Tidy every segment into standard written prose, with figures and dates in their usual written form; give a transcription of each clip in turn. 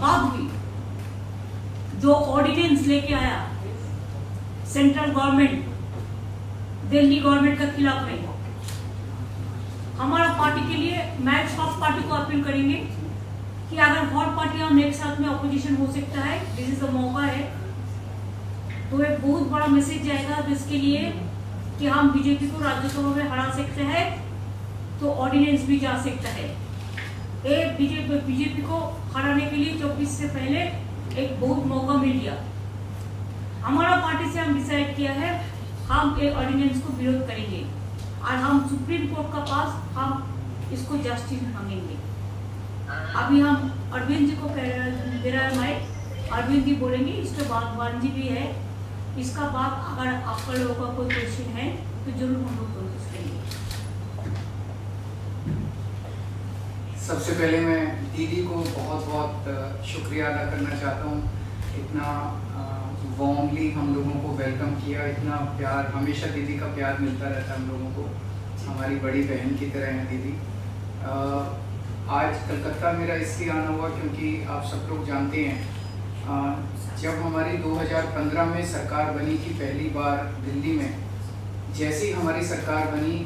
बाद भी जो ऑर्डिनेंस लेके आया सेंट्रल गवर्नमेंट दिल्ली गवर्नमेंट के खिलाफ में, हमारा पार्टी के लिए मैं सब पार्टी को अपील करेंगे कि अगर और पार्टियां हम एक साथ में ऑपोजिशन हो सकता है, दिस इज द मौका है, तो एक बहुत बड़ा मैसेज जाएगा जिसके लिए कि हम बीजेपी को राज्यसभा में हरा सकते हैं, तो ऑर्डिनेंस भी जा सकता है। एक बीजेपी को हराने के लिए 24 से पहले एक बहुत मौका मिल गया। हमारा पार्टी से हम डिसाइड किया है हम एक ऑर्डिनेंस को विरोध करेंगे और हम सुप्रीम कोर्ट का पास हम इसको जस्टिस मांगेंगे। अभी हम अरविंद जी को दे रहा है माइक, अरविंद जी बोलेंगे, इसके बाद वान जी भी है, इसका बाद अगर आपका लोगों का कोई क्वेश्चन है तो जरूर हम लोग कोशिश करेंगे। सबसे पहले मैं दीदी को बहुत बहुत शुक्रिया अदा करना चाहता हूँ। इतना वार्मली हम लोगों को वेलकम किया, इतना प्यार, हमेशा दीदी का प्यार मिलता रहता है हम लोगों को, हमारी बड़ी बहन की तरह है दीदी। आज कलकत्ता मेरा इसलिए आना हुआ क्योंकि आप सब लोग जानते हैं जब हमारी 2015 में सरकार बनी थी पहली बार दिल्ली में, जैसे ही हमारी सरकार बनी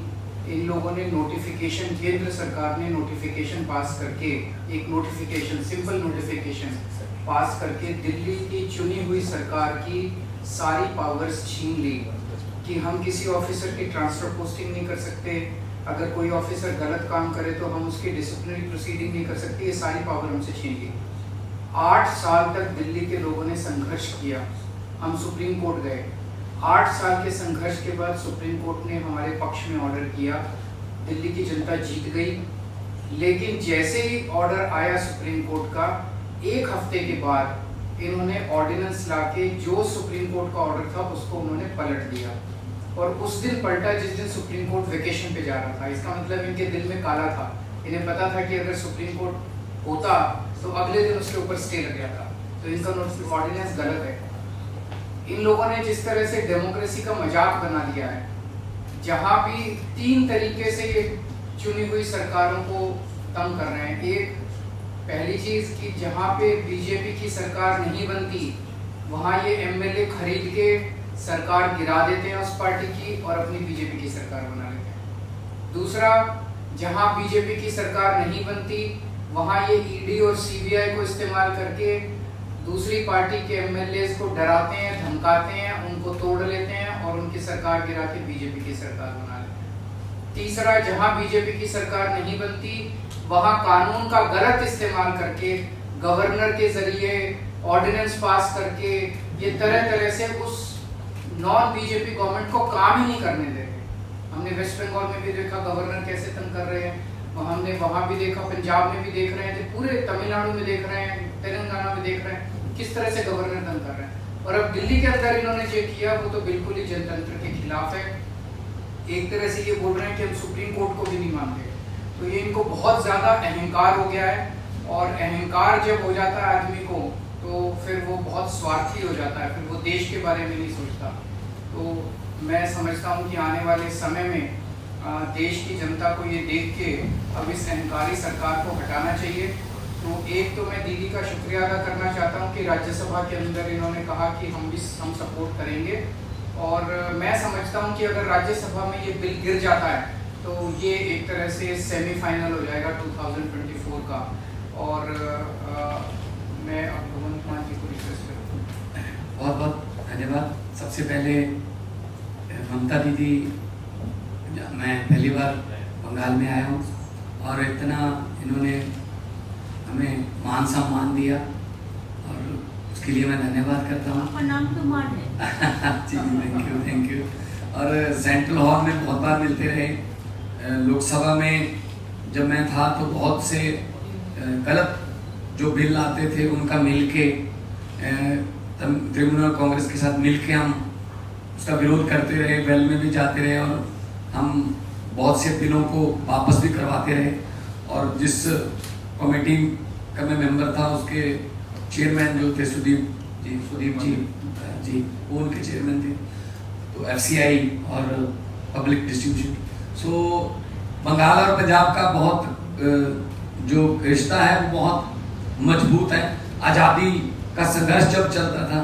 इन लोगों ने नोटिफिकेशन, केंद्र सरकार ने नोटिफिकेशन पास करके, एक नोटिफिकेशन, सिंपल नोटिफिकेशन पास करके दिल्ली की चुनी हुई सरकार की सारी पावर्स छीन ली कि हम किसी ऑफिसर की ट्रांसफर पोस्टिंग नहीं कर सकते, अगर कोई ऑफिसर गलत काम करे तो हम उसकी डिसिप्लिनरी प्रोसीडिंग नहीं कर सकते, ये सारी पावर हमसे छीन ली। 8 साल तक दिल्ली के लोगों ने संघर्ष किया, हम सुप्रीम कोर्ट गए, 8 साल के संघर्ष के बाद सुप्रीम कोर्ट ने हमारे पक्ष में ऑर्डर किया, दिल्ली की जनता जीत गई। लेकिन जैसे ही ऑर्डर आया सुप्रीम कोर्ट का, 1 हफ्ते के बाद इन्होंने ऑर्डिनेंस लाके जो सुप्रीम कोर्ट का ऑर्डर था उसको उन्होंने पलट दिया, और उस दिन पलटा जिस दिन सुप्रीम कोर्ट वेकेशन पे जा रहा था। इसका मतलब इनके दिल में काला था, इन्हें पता था कि अगर सुप्रीम कोर्ट होता तो अगले दिन उसके ऊपर स्टे लग गया था, तो इनका ऑर्डिनेंस गलत है। इन लोगों ने जिस तरह से डेमोक्रेसी का मजाक बना दिया है, जहां भी 3 तरीके से ये चुनी हुई सरकारों को तंग कर रहे हैं। एक, पहली चीज कि जहां पे बीजेपी की सरकार नहीं बनती वहां ये एमएलए खरीद के सरकार गिरा देते हैं उस पार्टी की और अपनी बीजेपी की सरकार बना लेते हैं। दूसरा, जहां बीजेपी की सरकार नहीं बनती वहां ये ईडी और सीबीआई को इस्तेमाल करके दूसरी पार्टी के एमएलए को डराते हैं, धमकाते हैं, उनको तोड़ लेते हैं और उनकी सरकार गिरा के बीजेपी की सरकार बना लेते हैं। तीसरा, जहां बीजेपी की सरकार नहीं बनती वहां कानून का गलत इस्तेमाल करके गवर्नर के जरिए ऑर्डिनेंस पास करके ये तरह तरह से उस नॉन बीजेपी गवर्नमेंट को काम ही नहीं करने देते। हमने वेस्ट बंगाल में भी देखा गवर्नर कैसे तंग कर रहे हैं, हमने वहां भी देखा, पंजाब में भी देख रहे हैं, पूरे तमिलनाडु में देख रहे हैं, तेलंगाना में देख रहे हैं किस तरह से गवर्नर तंग कर रहे हैं। और अब दिल्ली के अंदर इन्होंने जो किया वो तो बिल्कुल ही जनतंत्र के खिलाफ है। एक तरह से ये बोल रहे हैं कि हम सुप्रीम कोर्ट को भी नहीं मानते, तो ये इनको बहुत ज्यादा अहंकार हो गया है, और अहंकार जब हो जाता है आदमी को तो फिर वो बहुत स्वार्थी हो जाता है, फिर वो देश के बारे में नहीं सोचता। तो मैं समझता हूँ कि आने वाले समय में देश की जनता को ये देख के अब इस अहंकारी सरकार को हटाना चाहिए। तो एक तो मैं दीदी का शुक्रिया अदा करना चाहता हूँ कि राज्यसभा के अंदर इन्होंने कहा कि हम सपोर्ट करेंगे, और मैं समझता हूँ कि अगर राज्यसभा में ये बिल गिर जाता है तो ये एक तरह से सेमीफाइनल हो जाएगा 2024 का। और मैं अब भगवंत मान जी को रिक्वेस्ट करूँ। बहुत बहुत धन्यवाद। सबसे पहले ममता दीदी, मैं पहली बार बंगाल में आया हूँ और इतना इन्होंने हमें मान सम्मान दिया और उसके लिए मैं धन्यवाद करता हूँ। आपका नाम तो मान है। जी थैंक यू। और सेंट्रल हॉल में बहुत बार मिलते रहे। लोकसभा में जब मैं था तो बहुत से गलत जो बिल आते थे उनका मिलके तृणमूल कांग्रेस के साथ मिलके हम उसका विरोध करते रहे, वेल में भी जाते रहे और हम बहुत से बिलों को वापस भी करवाते रहे। और जिस कमेटी का मैं मेंबर था उसके चेयरमैन जो थे सुदीप जी वो उनके चेयरमैन थे। तो एफसीआई और पब्लिक डिस्ट्रीब्यूशन, सो बंगाल और पंजाब का बहुत जो रिश्ता है वो बहुत मजबूत है। आज़ादी का संघर्ष जब चलता था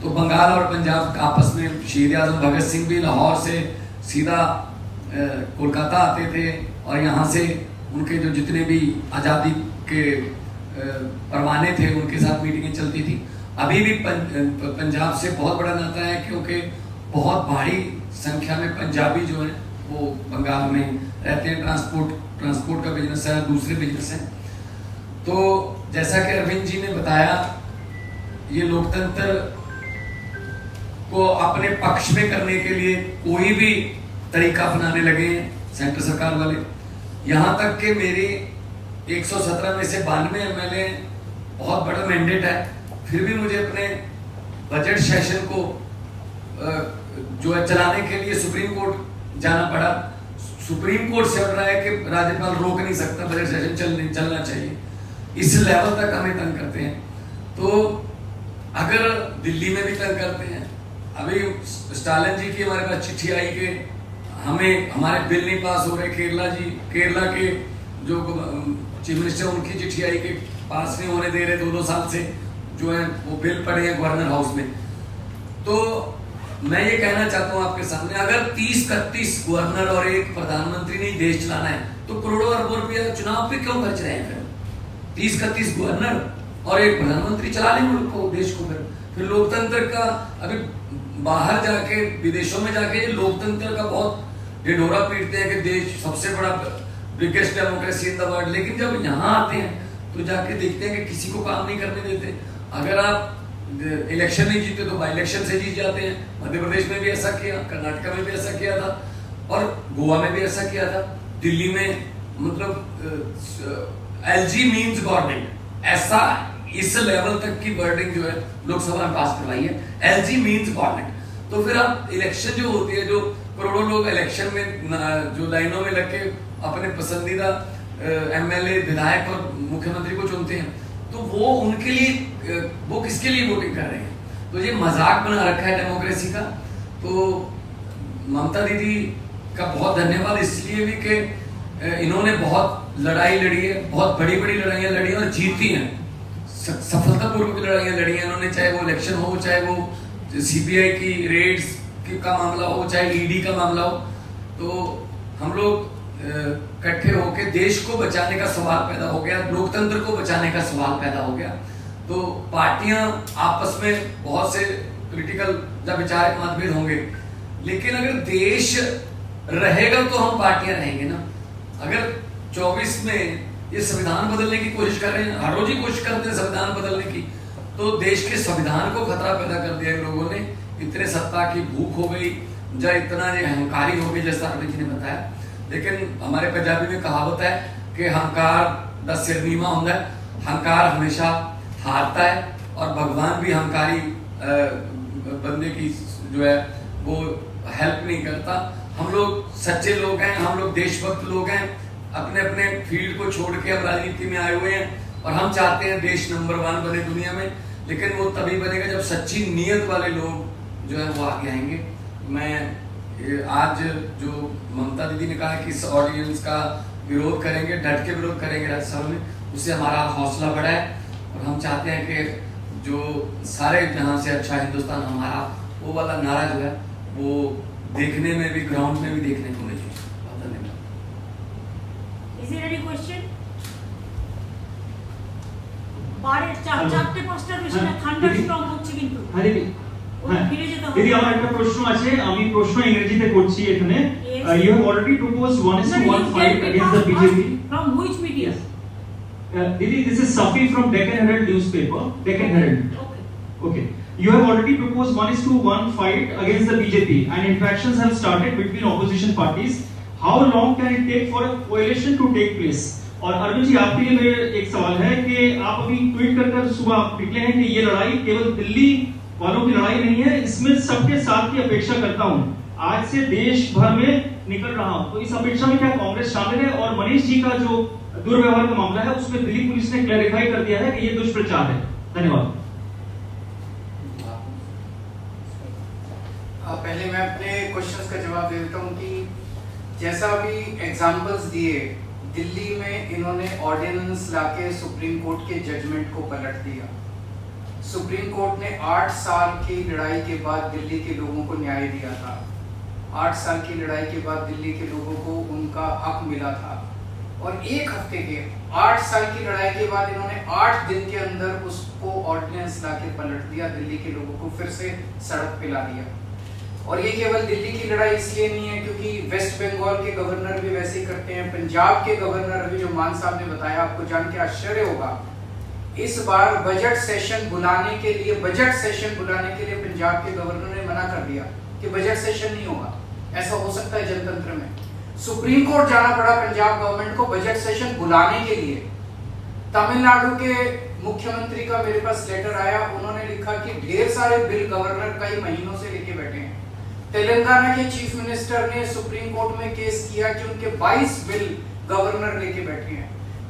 तो बंगाल और पंजाब आपस में शहीद आजम भगत सिंह भी लाहौर से सीधा कोलकाता आते थे और यहाँ से उनके जो जितने भी आज़ादी के परवाने थे उनके साथ मीटिंगें चलती थी। अभी भी पंजाब से बहुत बड़ा नाता है क्योंकि बहुत भारी संख्या में पंजाबी जो है वो बंगाल में रहते हैं। ट्रांसपोर्ट का बिजनेस है, दूसरे बिजनेस हैं। तो जैसा कि अरविंद जी ने बताया, ये लोकतंत्र को अपने पक्ष में करने के लिए कोई भी तरीका अपनाने लगे हैं सेंटर सरकार वाले। यहाँ तक कि मेरे 117 में से 92 एमएलए, बहुत बड़ा मैंडेट है, फिर भी मुझे अपने बजट सेशन को जो है चलाने के लिए सुप्रीम कोर्ट जाना पड़ा। सुप्रीम कोर्ट से रहा है कि राज्यपाल रोक नहीं सकता, बजट सेशन चलना चाहिए। इस लेवल तक हमें तंग करते हैं। तो अगर दिल्ली में भी तंग करते हैं, अभी स्टालिन जी की हमारे पास चिट्ठी आई कि हमें हमारे बिल नहीं पास हो रहे। केरला के जो चीफ मिनिस्टर, उनकी चिट्ठी आई कि पास नहीं होने दे रहे 2-2 साल से जो है वो बिल पड़े हैं गवर्नर हाउस में। तो मैं ये कहना चाहता हूँ आपके सामने, अगर 30-31 गवर्नर और एक प्रधानमंत्री ने देश चलाना है तो करोड़ों अरबों रुपया चुनाव पे क्यों खर्च रहे हैं? 30-31 गवर्नर और एक प्रधानमंत्री चला लें मुल्क को, देश को। फिर लोकतंत्र का अभी बाहर जाके, विदेशों में जाके लोकतंत्र का बहुत ढिढोरा पीटते हैं कि देश सबसे बड़ा biggest democracy in the world, लेकिन जब यहाँ आते हैं तो जाके देखते हैं कि किसी को काम नहीं करने देते। अगर आप इलेक्शन नहीं जीते तो बाई इलेक्शन से जीत जाते हैं। मध्य प्रदेश में भी ऐसा किया, कर्नाटक में भी ऐसा किया था और गोवा में भी ऐसा किया था। दिल्ली में मतलब एलजी मीन्स गवर्नमेंट, ऐसा इस लेवल तक की वर्डिंग जो है लोकसभा में पास करवाई है, एलजी मीन्स गवर्नमेंट। तो फिर आप इलेक्शन जो होती है, जो करोड़ों लोग इलेक्शन में जो लाइनों में लग के अपने पसंदीदा एमएलए, विधायक और मुख्यमंत्री को चुनते हैं, तो वो उनके लिए, वो किसके लिए वोटिंग कर रहे हैं? तो ये मजाक बना रखा है डेमोक्रेसी का। तो ममता दीदी का बहुत धन्यवाद इसलिए भी कि इन्होंने बहुत लड़ाई लड़ी है, बहुत बड़ी बड़ी लड़ाइयाँ लड़ी और जीती हैं, सफलतापूर्वक लड़ाइयाँ लड़ी हैं इन्होंने। चाहे वो इलेक्शन हो, चाहे वो सीबीआई की रेड्स का मामला हो, चाहे ईडी का मामला हो। तो हम लोग इकट्ठे होकर देश को बचाने का सवाल पैदा हो गया, लोकतंत्र को बचाने का सवाल पैदा हो गया। तो पार्टियां आपस में बहुत से पॉलिटिकल जब विचारक मतभेद होंगे, लेकिन अगर देश रहेगा तो हम पार्टियां रहेंगे ना। अगर 24 में ये संविधान बदलने की कोशिश कर रहे हैं, हर रोज ही कोशिश करते हैं संविधान बदलने की, तो देश के संविधान को खतरा पैदा कर दिया इन लोगों ने। इतने सत्ता की भूख हो गई, या इतना ये अहंकारी हो गई, जैसा अरविंद जी ने बताया। लेकिन हमारे पंजाबी में कहावत है कि हंकार दा सिर नीवा होता है, हंकार हमेशा हारता है और भगवान भी हंकारी बंदे की जो है वो हेल्प नहीं करता। हम लोग सच्चे लोग हैं, हम लोग देशभक्त लोग हैं, अपने अपने फील्ड को छोड़ के हम राजनीति में आए हुए हैं और हम चाहते हैं देश नंबर 1 बने दुनिया में। लेकिन वो तभी बनेगा जब सच्ची नीयत वाले लोग जो है वो आगे आएंगे। मैं आज जो ममता दीदी ने कहा कि इस ऑर्डिनेंस का विरोध करेंगे, डट के विरोध करेंगे राज्यसभा में, उससे हमारा हौसला बढ़ा है और हम चाहते हैं कि जो सारे जहां से अच्छा हिंदुस्तान हमारा, वो वाला नारा जो है वो देखने में भी, ग्राउंड में भी देखने को मिले। बहुत धन्यवाद। Is there any question? চারটে পাঁচটা বেশি থান্ডার স্টর্ম হচ্ছে কিন্তু। দিদি আমার একটা প্রশ্ন আছে, আমি প্রশ্ন ইংরেজিতে করছি এখানে। You have already proposed 1:1 fight against the BJP. From which media? Didi, this is Safi from Deccan Herald newspaper. Deccan Herald. Okay. You have already proposed 1:1 fight against the BJP and interactions have started between opposition parties. How long can it take for a coalition to take place? और अरविंद जी आपके लिए मेरा एक सवाल है कि आप अभी ट्वीट कर सुबह निकले हैं कि ये लड़ाई केवल दिल्ली वालों की लड़ाई नहीं है, इसमें सबके साथ की अपेक्षा करता हूं। आज से देश भर में निकल रहा हूं, तो इस अपेक्षा में क्या कांग्रेस शामिल है? और मनीष जी का जो दुर्व्यवहार का मामला है उसमें दिल्ली पुलिस ने क्लैरिफाई कर दिया है कि ये दुष्प्रचार है। धन्यवाद। पहले मैं अपने क्वेश्चंस का जवाब दे देता हूं कि जैसा अभी एग्जाम्पल्स दिए, दिल्ली में इन्होंने ऑर्डिनेंस लाके सुप्रीम कोर्ट के जजमेंट को पलट दिया। सुप्रीम कोर्ट ने 8 साल की लड़ाई के बाद दिल्ली के लोगों को न्याय दिया था। 8 साल की लड़ाई के बाद दिल्ली के लोगों को उनका हक मिला था, और एक हफ्ते के 8 साल की लड़ाई के बाद इन्होंने 8 दिन के अंदर उसको ऑर्डिनेंस लाके पलट दिया, दिल्ली के लोगों को फिर से सड़क पे ला दिया। और ये केवल दिल्ली की लड़ाई इसलिए नहीं है क्योंकि वेस्ट बंगाल के गवर्नर भी वैसे ही करते हैं। पंजाब के गवर्नर अभी जो मान साहब ने बताया, आपको जान के आश्चर्य होगा, इस बार बजट सेशन बुलाने के लिए पंजाब के गवर्नर ने मना कर दिया कि बजट सेशन नहीं होगा। ऐसा हो सकता है जनतंत्र में? सुप्रीम कोर्ट जाना पड़ा पंजाब गवर्नमेंट को बजट सेशन बुलाने के लिए। तमिलनाडु के मुख्यमंत्री का मेरे पास लेटर आया, उन्होंने लिखा कि ढेर सारे बिल गवर्नर कई महीनों से लेके बैठे हैं। तेलंगाना के चीफ मिनिस्टर ने सुप्रीम कोर्ट में केस किया कि उनके 22 बिल गवर्नर लेके बैठे हैं।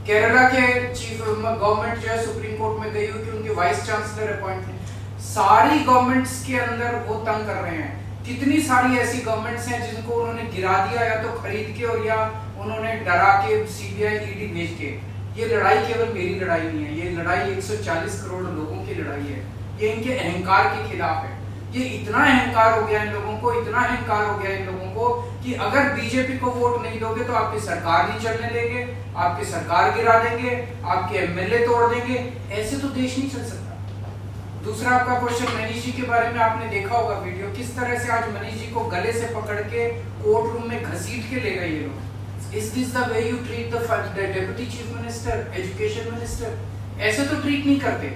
केरला के चीफ गवर्नमेंट जो है सुप्रीम कोर्ट में गई हुई कि उनके वाइस चांसलर अपॉइंट हैं। सारी गवर्नमेंट्स के अंदर वो तंग कर रहे हैं। कितनी सारी ऐसी गवर्नमेंट्स हैं जिनको उन्होंने गिरा दिया, या तो खरीद के और या उन्होंने डरा के सीबीआई ईडी भेज के। ये लड़ाई केवल मेरी लड़ाई नहीं है, ये लड़ाई 140 करोड़ लोगों की लड़ाई है। ये इनके अहंकार के खिलाफ है। ये इतना अहंकार हो गया इन लोगों को, इतना अहंकार हो गया इन लोगों को कि अगर बीजेपी को वोट नहीं दोगे तो आपकी सरकार नहीं चलने देंगे, आपकी सरकार गिरा देंगे, आपके एमएलए तोड़ देंगे। ऐसे तो देश नहीं चल सकता। दूसरा आपका क्वेश्चन मनीष जी के बारे में, आपने देखा होगा वीडियो, किस तरह से आज मनीष जी को गले से पकड़ के कोर्ट रूम में घसीट के ले गए ये लोग। Is this the way you treat the deputy chief minister, education minister? ऐसे तो ट्रीट नहीं करते।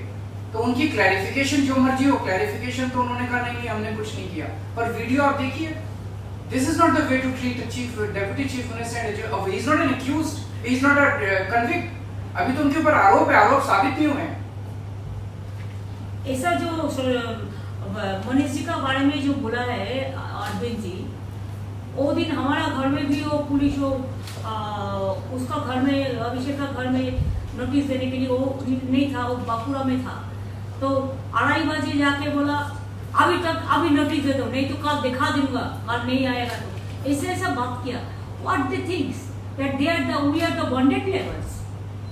तो उनकी क्लैरिफिकेशन जो मर्जी हो, क्लैरिफिकेशन तो उन्होंने कहा नहीं हमने कुछ नहीं किया, पर वीडियो आप देखिए। This is not the way to treat chief deputy chief minister. He is not an accused, he is not a convict. अभी तो उनके ऊपर आरोप है, आरोप साबित नहीं हुए हैं। ऐसा जो मनीष जी का बारे में जो बोला है अरविंद जी, वो दिन हमारा घर में भी वो पुलिस हो उसका घर में, अभिषेक का घर में नोटिस देने के लिए वो नहीं था, वो बांकुड़ा में था। तो 2:30 बजे जाके बोला अभी नोटिस दे दो, नहीं तो कल दिखा दूंगा, कल नहीं आएगा। तो ऐसा बात किया। What they thinks that we are the bonded labours?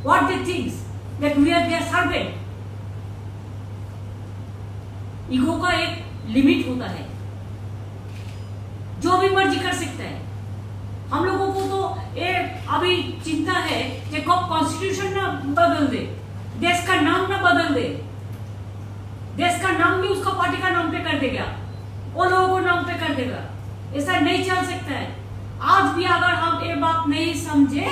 What they thinks that we are their servant? Ego का एक लिमिट होता है, जो भी मर्जी कर सकता है। हम लोगों को तो अभी चिंता है कि कब कॉन्स्टिट्यूशन ना बदल दे, देश का नाम ना बदल दे, देश का नाम भी उसका पार्टी का नाम पे कर देगा, वो लोगों को नाम पे कर देगा। ऐसा नहीं चल सकता है। आज भी अगर हम ये बात नहीं समझे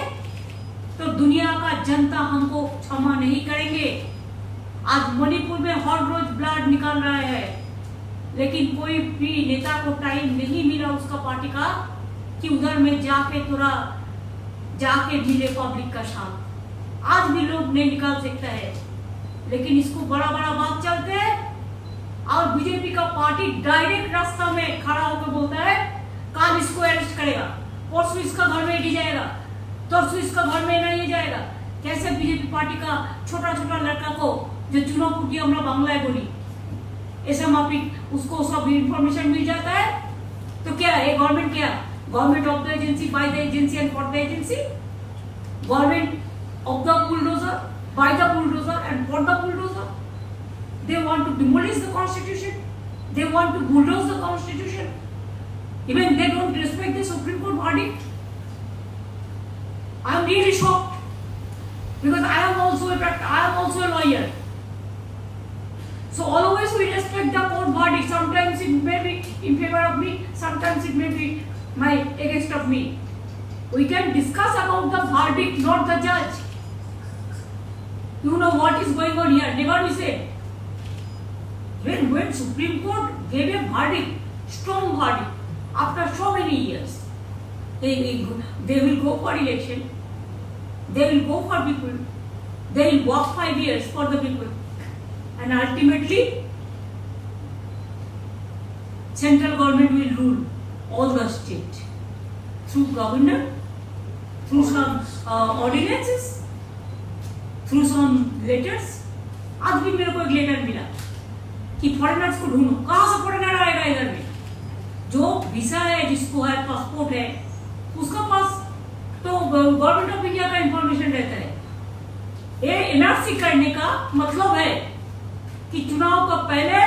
तो दुनिया का जनता हमको क्षमा नहीं करेंगे। आज मणिपुर में हर रोज ब्लड निकल रहा है, लेकिन कोई भी नेता को टाइम नहीं मिला उसका पार्टी का कि उधर में जाके मिले पब्लिक का साथ। आज भी लोग नहीं निकाल सकता है, लेकिन इसको बड़ा बात चलते हैं। और बीजेपी का पार्टी डायरेक्ट रास्ता में खड़ा होकर बोलता है कल इसको अरेस्ट करेगा, परसों इसका घर में ले जाएगा, तरसों इसका घर में नहीं जाएगा। कैसे बीजेपी पार्टी का छोटा लड़का को जो चुनाव फूटी हमरा बांग्लाय बोली, ऐसा माफिक उसको सब इंफॉर्मेशन मिल जाता है। तो क्या है गवर्नमेंट? क्या government of the agency, by the agency and for the agency? Government of the bulldozer, by the bulldozer and for the bulldozer? They want to demolish the constitution, they want to bulldoze the constitution, even they don't respect the Supreme Court verdict. I am really shocked because I am also a lawyer. So always we respect the court verdict. Sometimes it may be in favor of me, sometimes it may be against of me. We can discuss about the verdict, not the judge. You know what is going on here? Never we said. When Supreme Court gave a verdict, strong verdict, after so many years, they will go for election, they will go for people, they will work 5 years for the people, and ultimately central government will rule all the state through governor, through some ordinances, through some letters. आज भी मेरे को एक letter मिला कि foreigners को ढूंढो। कहाँ से फॉरेनर आएगा इधर में? जो वीजा है, जिसको है, पासपोर्ट है, उसका पास तो गवर्नमेंट ऑफ इंडिया का इंफॉर्मेशन रहता है। ये एनआरसी करने का मतलब है कि चुनाव का पहले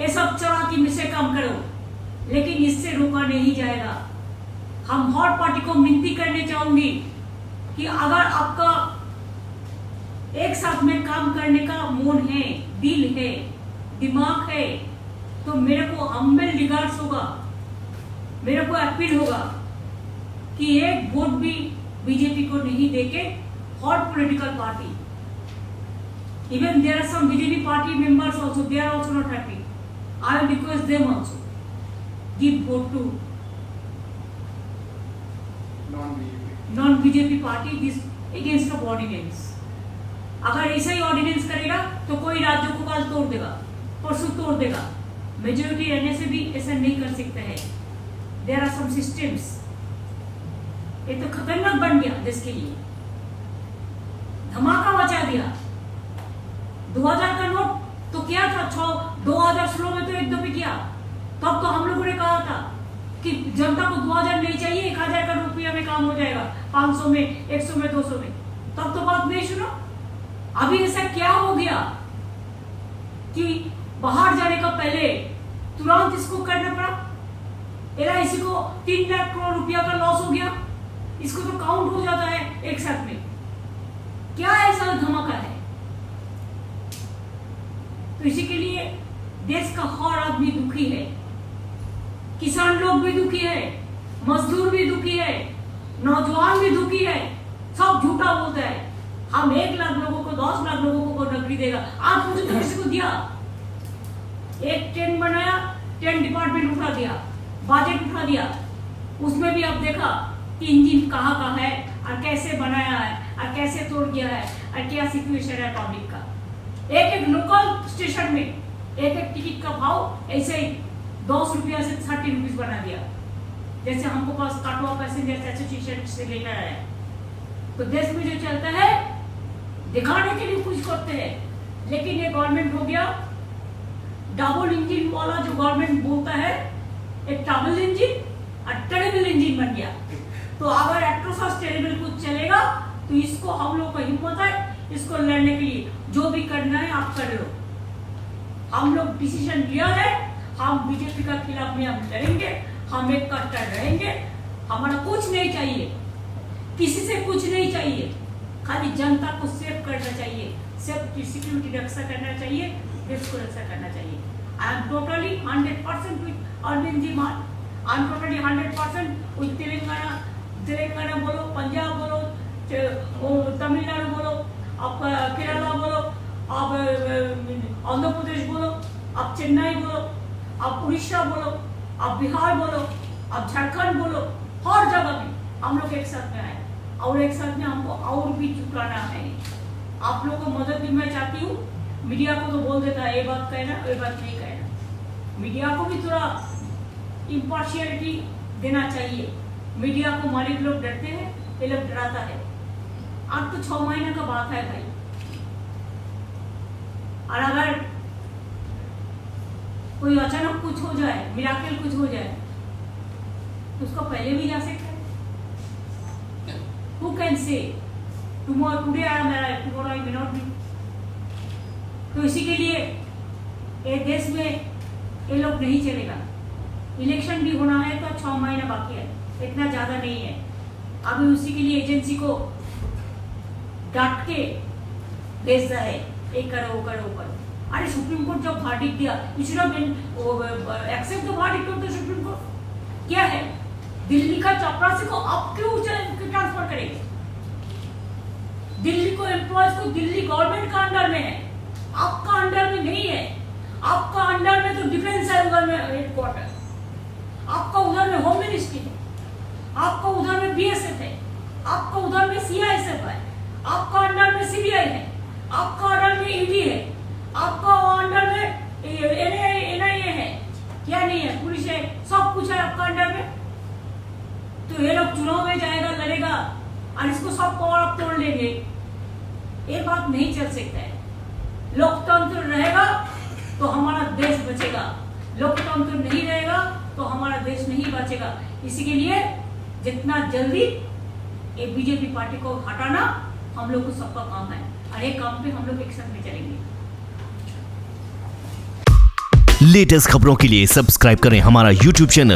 ये सब चलाकी में से काम करो, लेकिन इससे रोका नहीं जाएगा। हम हर पार्टी को विनती करने चाहूंगी कि अगर आपका एक साथ में काम करने का मन है, दिल है, दिमाग है, तो मेरे को हम्बल रिगार्ड्स होगा, मेरे को अपील होगा कि एक वोट भी बीजेपी को नहीं देके हर political party, even there are some BJP party members also, they are also not happy. I will request them also give vote to non-BJP party this against the ordinance. अगर ऐसा ही ordinance करेगा तो कोई राज्यों को कल तोड़ देगा, परसों तोड़ देगा। मेजोरिटी रहने से भी ऐसा नहीं कर सकते हैं। There are some systems. ये तो खतरनाक बन गया देश के लिए, धमाका मचा दिया। 2000 का नोट तो क्या था, 2016 में तो एक दफे किया। तब तो हम लोगों ने कहा था कि जनता को 2000 नहीं चाहिए, 1000 का रुपया में काम हो जाएगा, 500 में, 100 में, 200 में। तब तो बात नहीं सुनो। अभी ऐसा क्या हो गया कि बाहर जाने का पहले तुरंत इसको करना पड़ा। एलआईसी को 3 लाख करोड़ रुपया का लॉस हो गया, इसको तो काउंट हो जाता है एक साथ में। क्या ऐसा धमाका है? तो इसी के लिए देश का हर आदमी दुखी है, किसान लोग भी दुखी है, मजदूर भी दुखी है, नौजवान भी दुखी है। सब झूठा बोलता है हम 1 लाख लोगों को, 10 लाख लोगों को नौकरी देगा। आज मुझे तो किसी को दिया, एक ट्रेन बनाया, 10 डिपार्टमेंट उठा दिया, बजट उठा दिया। उसमें भी अब देखा कि इंजन कहाँ है और कैसे बनाया है और कैसे तोड़ दिया है और क्या सिचुएशन है पब्लिक का। एक लोकल स्टेशन में एक टिकट का भाव ऐसे ही 10 रुपया से 30 रुपीज बना दिया। जैसे हमको पास काटवा पैसेंजर एसोसिएशन से लेकर आया। तो देश में जो चलता है दिखाने के लिए कुछ करते हैं, लेकिन ये गवर्नमेंट हो गया डबल इंजन वाला। जो गवर्नमेंट बोलता है एक डबल इंजन और टेरेबल इंजन बन गया। तो अगर एट्रोसस टेरेबल कुछ चलेगा तो इसको हम लोग को हिम्मत है इसको लड़ने के लिए। जो भी करना है आप कर लो। हम लोग डिसीजन लिया है, हम बीजेपी का खिलाफ में हम लड़ेंगे, हम एक कट्टर रहेंगे। हमारा कुछ नहीं चाहिए, किसी से कुछ नहीं चाहिए, खाली जनता को सेव करना चाहिए, सेफ्टी सिक्योरिटी रक्षा करना चाहिए, देश को रक्षा करना चाहिए। I am totally 100% with Arvind ji Mann. I am totally 100% with Telangana बोलो, पंजाब बोलो, तमिलनाडु बोलो, आप केरला बोलो, आप आंध्र प्रदेश बोलो, आप चेन्नई बोलो, आप उड़ीसा बोलो, आप बिहार बोलो, आप झारखंड बोलो, हर जगह में हम लोग एक साथ में आए और एक साथ में हमको और भी चुकाना है। आप लोगों को मदद भी मैं चाहती हूँ। मीडिया को तो बोल देता है ये बात कहना, ये बात नहीं कहना। मीडिया को भी थोड़ा इम्पार्शियलिटी देना चाहिए। मीडिया को मालिक लोग डरते हैं, ये लोग डराता है। अब तो 6 महीने का बात है भाई, और अगर कोई अचानक कुछ हो जाए, मिराकल कुछ हो जाए, तो उसको पहले भी जा सकता है। Who can say tomorrow, today I am alive, tomorrow I may not be। तो इसी के लिए ये देश में ये लोग नहीं चलेगा। इलेक्शन भी होना है तो 6 महीना बाकी है, इतना ज्यादा नहीं है। अभी उसी के लिए एजेंसी को डांट के भेज रहा है, एक करो वो करो वो करो। अरे सुप्रीम कोर्ट जब वर्डिक्ट दिया, you should have accept the verdict of the supreme court. क्या है, दिल्ली का चपरासी को आप क्यों ट्रांसफर करेंगे? दिल्ली को एम्प्लॉयज को दिल्ली गवर्नमेंट का अंडर में है, आपका अंडर में नहीं है। आपका अंडर में तो डिफेंस है, उधर में हेडक्वार्टर, आपका उधर में होम मिनिस्ट्री है, आपका उधर में बीएसएफ है, आपका उधर में सीआईएसएफ है, आपका अंडर में सीबीआई है, आपका अंडर में ईडी है, आपका अंडर में एनआईए है, क्या नहीं है, पुलिस है, सब कुछ है आपका अंडर में। तो ये लोग चुनाव में जाएगा, लड़ेगा और इसको सब पावर आप तोड़ लेंगे। ये बात नहीं चल सकता है। लोकतंत्र रहेगा तो हमारा देश बचेगा, लोकतंत्र नहीं रहेगा तो हमारा देश नहीं बचेगा। इसी के लिए जितना जल्दी ये बीजेपी पार्टी को हटाना हम लोग को सबका काम है, और ये काम पे हम लोग एक्शन में चलेंगे। लेटेस्ट खबरों के लिए सब्सक्राइब करें हमारा YouTube चैनल